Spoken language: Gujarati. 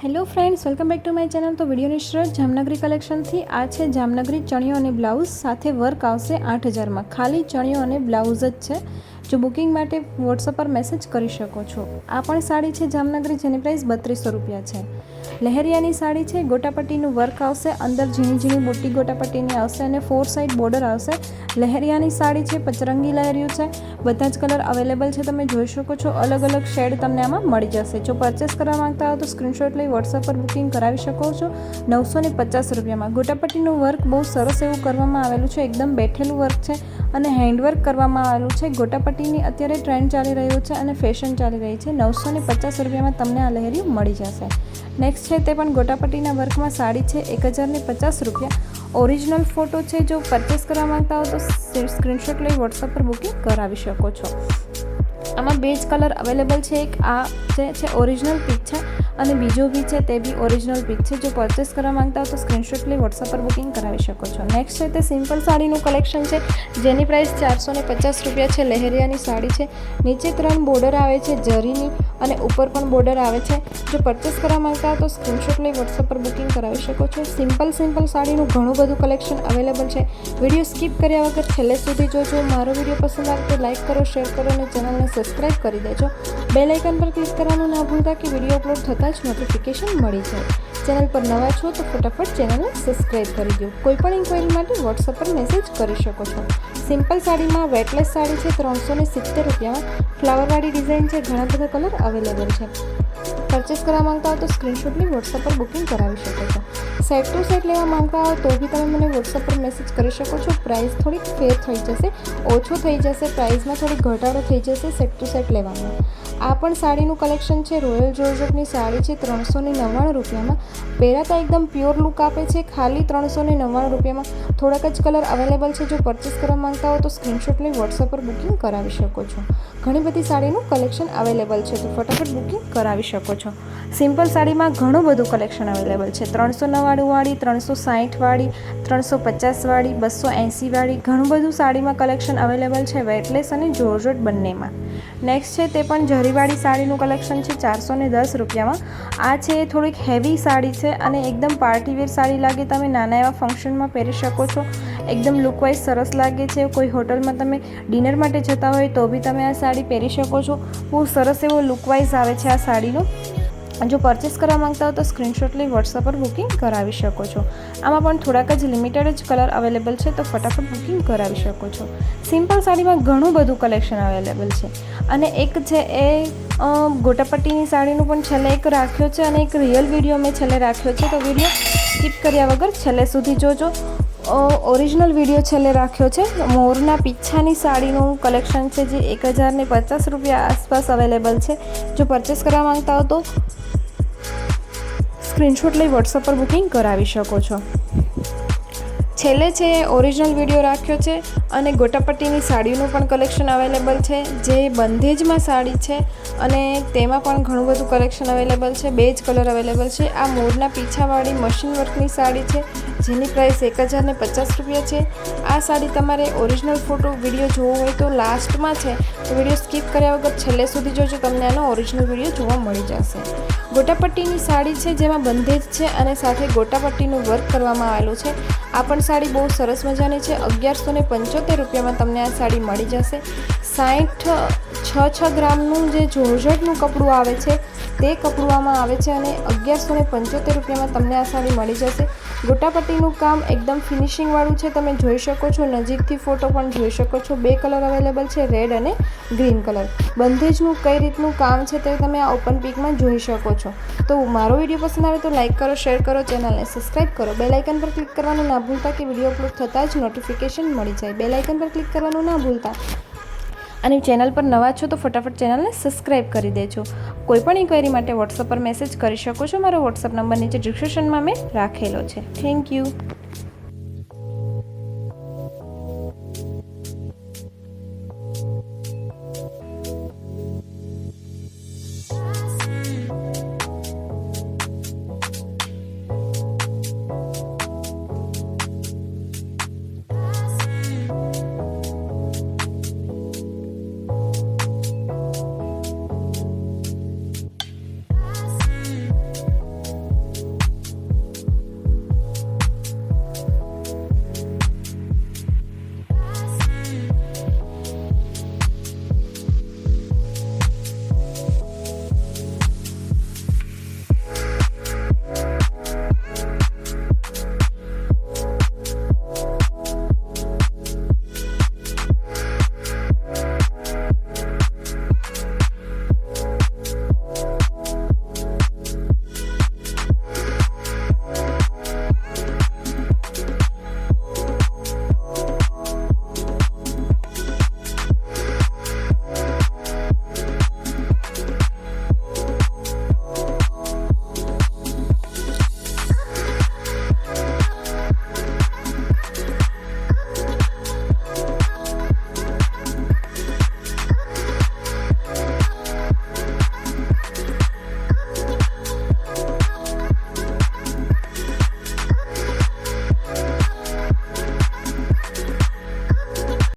Hello friends, welcome back to my channel. તો વિડીયોની શરૂઆત જામનગરી કલેક્શનથી। આ છે જામનગરી ચણિયો અને બ્લાઉઝ, સાથે વર્ક આવશે 8000 માં। ખાલી ચણિયો અને બ્લાઉઝ જ છે। જો બુકિંગ માટે વોટ્સઅપ પર મેસેજ કરી શકો છો। આ પણ સાડી છે જામનગરી, જેની પ્રાઇસ 3200 રૂપિયા છે। લહેરિયાની સાડી છે, ગોટાપટ્ટીનું વર્ક આવશે, અંદર ઝીણી ઝીણી મોટી ગોટાપટ્ટીની આવશે અને 4 સાઇડ બોર્ડર આવશે। લહેરિયાની સાડી છે, પચરંગી લહેરિયું છે, બધા જ કલર અવેલેબલ છે, તમે જોઈ શકો છો। અલગ અલગ શેડ તમને આમાં મળી જશે। જો પરચેસ કરવા માંગતા હો તો સ્ક્રીનશોટ લઈ વોટ્સઅપ પર બુકિંગ કરાવી શકો છો 950 રૂપિયામાં। ગોટાપટ્ટીનું વર્ક બહુ સરસ એવું કરવામાં આવેલું છે, એકદમ બેઠેલું વર્ક છે અને હેન્ડવર્ક કરવામાં આવેલું છે। ગોટાપટ્ટીની અત્યારે ટ્રેન્ડ ચાલી રહ્યું છે અને ફેશન ચાલી રહી છે। 950 રૂપિયામાં તમને આ લહેરિયું મળી જશે। નેક્સ્ટ છે તે પણ ગોટાપટ્ટીના વર્કમાં સાડી છે, 1050 રૂપિયા। ઓરિજિનલ ફોટો છે, જો પરચેસ કરવા માંગતા હો તો સ્ક્રીનશોટ લઈ વોટ્સઅપ પર બુકિંગ કરાવી શકો છો। આમાં બે જ કલર અવેલેબલ છે, એક આ જે છે ઓરિજિનલ પિક છે અને બીજો બી છે તે બી ઓરિજિનલ પિક છે। જો પરચેસ કરવા માંગતા હો તો સ્ક્રીનશોટ લઈ વોટ્સઅપ પર બુકિંગ કરાવી શકો છો। નેક્સ્ટ છે તે સિમ્પલ સાડીનું કલેક્શન છે, જેની પ્રાઇસ 450 રૂપિયા છે। લહેરિયાની સાડી છે, નીચે 3 બોર્ડર આવે છે જરીની અને ઉપર પણ બોર્ડર આવે છે। જો પરચેસ કરવા માંગતા હો તો સ્ક્રીનશોટ લઈ વોટ્સઅપ પર બુકિંગ કરાવી શકો છો। સિમ્પલ સાડીનું ઘણું બધું કલેક્શન અવેલેબલ છે। વિડીયો સ્કીપ કર્યા વગર છેલ્લે સુધી જોજો। મારો વિડીયો પસંદ આવે તો લાઇક કરો, શેર કરો અને ચેનલને સબસ્ક્રાઇબ કરી દેજો। બેલ આઇકન પર ક્લિક કરવાનું ના ભૂલતા કે વિડીયો અપલોડ થતાં જ નોટિફિકેશન મળી જાય। ચેનલ પર નવા છો તો ફટાફટ ચેનલને સબસ્ક્રાઇબ કરી દો। કોઈપણ ઇન્ક્વાયરી માટે વોટ્સઅપ પર મેસેજ કરી શકો છો। સિમ્પલ સાડીમાં વેટલેસ સાડી છે, 370 રૂપિયામાં। ફ્લાવરવાળી ડિઝાઇન છે, ઘણા બધા કલર અવેલેબલ છે। પરચેસ કરવા માંગતા હો તો સ્ક્રીનશોટ લઈ વોટ્સઅપ પર બુકિંગ કરાવી શકો છો। સેટ ટુ સેટ લેવા માંગતા હો તો બી તમે મને વોટ્સઅપ પર મેસેજ કરી શકો છો। પ્રાઇસ થોડીક ફેર થઈ જશે, ઓછું થઈ જશે, પ્રાઇસમાં થોડીક ઘટાડો થઈ જશે સેટ ટુ સેટ લેવામાં। આ પણ સાડીનું કલેક્શન છે, રોયલ જોર્જેટની સાડી છે, 399 રૂપિયામાં। પહેરાતા એકદમ પ્યોર લુક આપે છે, ખાલી 399 રૂપિયામાં। થોડાક જ કલર અવેલેબલ છે, જો પરચેસ કરવા માંગતા હો તો સ્ક્રીનશોટ લઈ વોટ્સઅપ પર બુકિંગ કરાવી શકો છો। ઘણી બધી સાડીનું કલેક્શન અવેલેબલ છે, તો ફટાફટ બુકિંગ કરાવી શકો છો। સિમ્પલ સાડીમાં ઘણું બધું કલેક્શન અવેલેબલ છે, 399 વાળી, 360 વાળી, 350 વાળી, 280 વાળી, ઘણું બધું સાડીમાં કલેક્શન અવેલેબલ છે, વેટલેસ અને જોર્જેટ બંનેમાં। નેક્સ્ટ છે તે પણ જરીવાળી સાડીનું કલેક્શન છે, 410 રૂપિયામાં। આ છે થોડીક હેવી સાડી છે અને એકદમ પાર્ટીવેર સાડી લાગે, તમે નાના એવા ફંક્શનમાં પહેરી શકો છો। એકદમ લુકવાઇઝ સરસ લાગે છે। કોઈ હોટલમાં તમે ડિનર માટે જતા હોય તો બી તમે આ સાડી પહેરી શકો છો। બહુ સરસ એવો લુકવાઇઝ આવે છે આ સાડીનો। જો પરચેસ કરવા માંગતા હો તો સ્ક્રીનશોટ લઈ વોટ્સઅપ પર બુકિંગ કરાવી શકો છો। આમાં પણ થોડાક જ લિમિટેડ જ કલર અવેલેબલ છે, તો ફટાફટ બુકિંગ કરાવી શકો છો। સિમ્પલ સાડીમાં ઘણું બધું કલેક્શન અવેલેબલ છે અને એક છે એ ગોટાપટ્ટીની સાડીનું પણ છેલ્લે એક રાખ્યો છે અને એક રિયલ વિડીયો મેં છેલ્લે રાખ્યો છે, તો વિડીયો સ્કીપ કર્યા વગર છેલ્લે સુધી જોજો। ઓરિજિનલ વિડીયો છેલ્લે રાખ્યો છે। મોરના પીછાની સાડીનું કલેક્શન છે, જે 1050 રૂપિયા આસપાસ અવેલેબલ છે। જો પરચેસ કરવા માંગતા હો તો સ્ક્રીનશોટ લઈ વોટ્સઅપ પર બુકિંગ કરાવી શકો છો। છેલ્લે છે ઓરિજિનલ વિડીયો રાખ્યો છે અને ગોટાપટ્ટીની સાડીનું પણ કલેક્શન અવેલેબલ છે, જે બંધેજમાં સાડી છે અને તેમાં પણ ઘણું બધું કલેક્શન અવેલેબલ છે। બે જ કલર અવેલેબલ છે। આ મોરના પીછાવાળી મશીન વર્કની સાડી છે, જેની પ્રાઇસ 1050 રૂપિયા છે। આ સાડી તમારે ઓરિજિનલ ફોટો વિડીયો જોવો હોય તો લાસ્ટમાં છે, તો વિડીયો સ્કીપ કર્યા વગર છેલ્લે સુધી જોજો, તમને આનો ઓરિજિનલ વિડીયો જોવા મળી જશે। ગોટાપટ્ટીની સાડી છે, જેમાં બંધેજ છે અને સાથે ગોટાપટ્ટીનું વર્ક કરવામાં આવેલું છે। આ પણ સાડી બહુ સરસ મજાની છે, 1175 રૂપિયામાં તમને આ સાડી મળી જશે। 6 ગ્રામનું જે જોર્જેટનું કપડું આવે છે તે કપડું આમાં આવે છે અને 1175 રૂપિયામાં તમને આ સાડી મળી જશે। ગોટાપટ્ટીનું કામ એકદમ ફિનિશિંગવાળું છે, તમે જોઈ શકો છો, નજીકથી ફોટો પણ જોઈ શકો છો। બે કલર અવેલેબલ છે, રેડ અને ગ્રીન કલર। બંધેજનું કઈ રીતનું કામ છે તે તમે આ ઓપન પિકમાં જોઈ શકો છો। તો મારો વિડીયો પસંદ આવે તો લાઇક કરો, શેર કરો, ચેનલને સબસ્ક્રાઇબ કરો। બેલ આઇકન પર ક્લિક કરવાનું ના ભૂલતા કે વિડીયો અપલોડ થતાં જ નોટિફિકેશન મળી જાય। બેલ આઇકન પર ક્લિક કરવાનું ના ભૂલતા। અને ચેનલ પર નવા છો તો ફટાફટ ચેનલને સબસ્ક્રાઇબ કરી દેજો। કોઈપણ ઇન્ક્વાયરી માટે વોટ્સઅપ પર મેસેજ કરી શકો છો। મારો વોટ્સઅપ નંબર નીચે ડિસ્ક્રિપ્શનમાં મેં રાખેલો છે। Thank you.